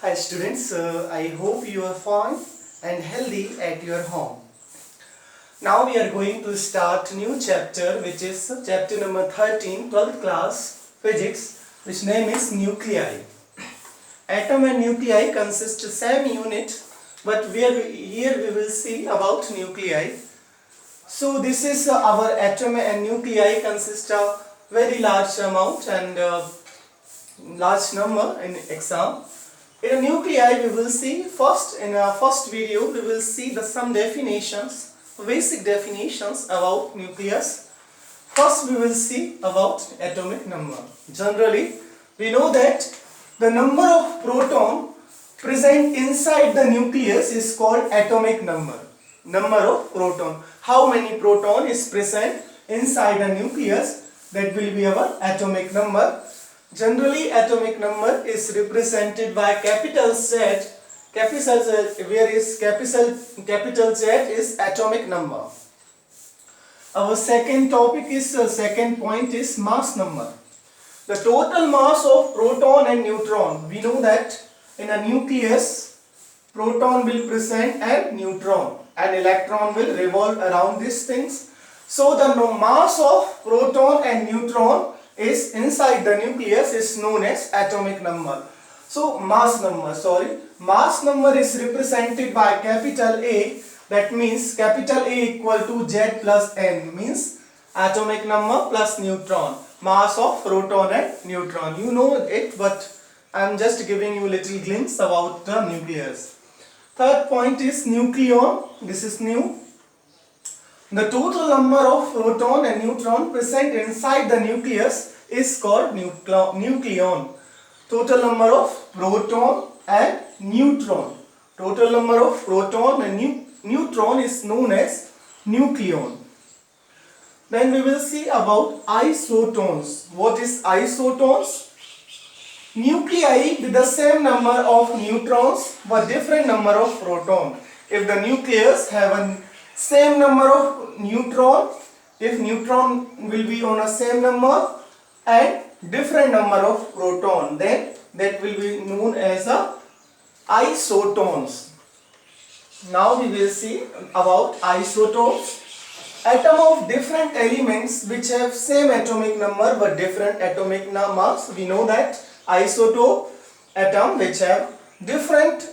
Hi students, I hope you are fine and healthy at your home. Now we are going to start new chapter, which is chapter number 13, 12th class physics, which name is nuclei. Atom and nuclei consist of same unit, but here we will see about nuclei. So this is our atom and nuclei consist of very large amount and large number in exam. In a nuclei, we will see in our first video, we will see some definitions, basic definitions about nucleus. First, we will see about atomic number. Generally, we know that the number of proton present inside the nucleus is called atomic number. Number of proton. How many proton is present inside a nucleus? That will be our atomic number. Generally, atomic number is represented by capital Z. Capital Z, where is capital Z is atomic number. Our second topic is second point is mass number. The total mass of proton and neutron. We know that in a nucleus, proton will present and neutron, and electron will revolve around these things. So the mass of proton and neutron is inside the nucleus is known as atomic number. So mass number is represented by capital A. That means capital A equal to Z plus N, means atomic number plus neutron, mass of proton and neutron. You know it, but I am just giving you a little glimpse about the nucleus. Third point is nucleon. This is new. The total number of proton and neutron present inside the nucleus is called nucleon. Total number of proton and neutron. Total number of proton and neutron is known as nucleon. Then we will see about isotons. What is isotons? Nuclei with the same number of neutrons but different number of proton. If the nucleus have a same number of neutron, if neutron will be on a same number and different number of proton, then that will be known as a isotons. Now we will see about isotopes. Atom of different elements which have same atomic number but different atomic mass. We know that isotope, atom which have different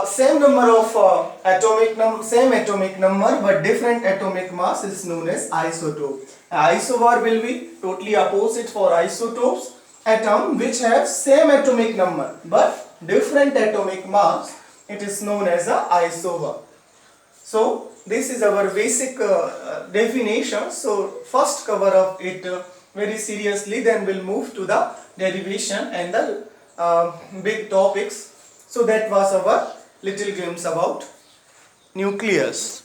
same number of same atomic number but different atomic mass is known as isotope. Isobar will be totally opposite for isotopes. Atom which have same atomic number but different atomic mass, it is known as a isobar. So this is our basic definition. So first cover up it very seriously, then we'll move to the derivation and the big topics. So that was our little glimpse about nucleus.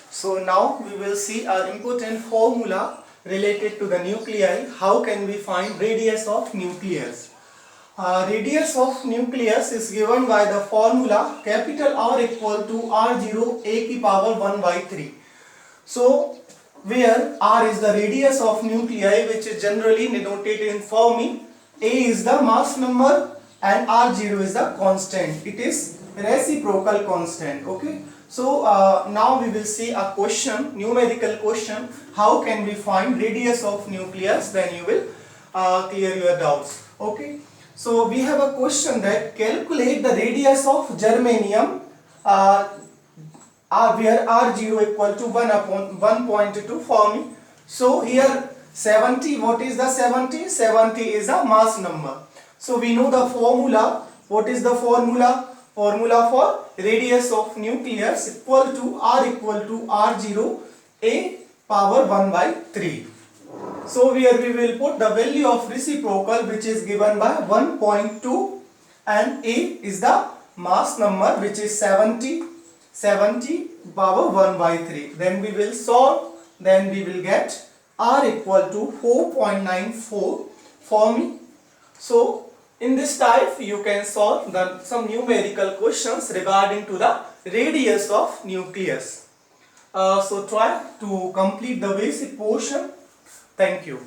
So now we will see an important formula related to the nuclei. How can we find radius of nucleus? Radius of nucleus is given by the formula capital R equal to R0 a की power 1 by 3. So where R is the radius of nuclei, which is generally denoted in Fermi. A is the mass number and R0 is the constant. It is reciprocal constant. Okay. So now we will see a question, numerical question. How can we find radius of nucleus? Then you will clear your doubts. Okay. So we have a question that calculate the radius of germanium where R0 equal to 1 upon 1.2 Fermi. So here 70, what is the 70? 70 is a mass number. So we know the formula. What is the formula? Formula for radius of nucleus equal to R equal to R0 a power 1 by 3. So here we will put the value of reciprocal, which is given by 1.2, and A is the mass number, which is 70 power 1 by 3. Then we will solve, then we will get R equal to 4.94 Fermi. So in this type you can solve some numerical questions regarding to the radius of nucleus. So try to complete the basic portion. Thank you.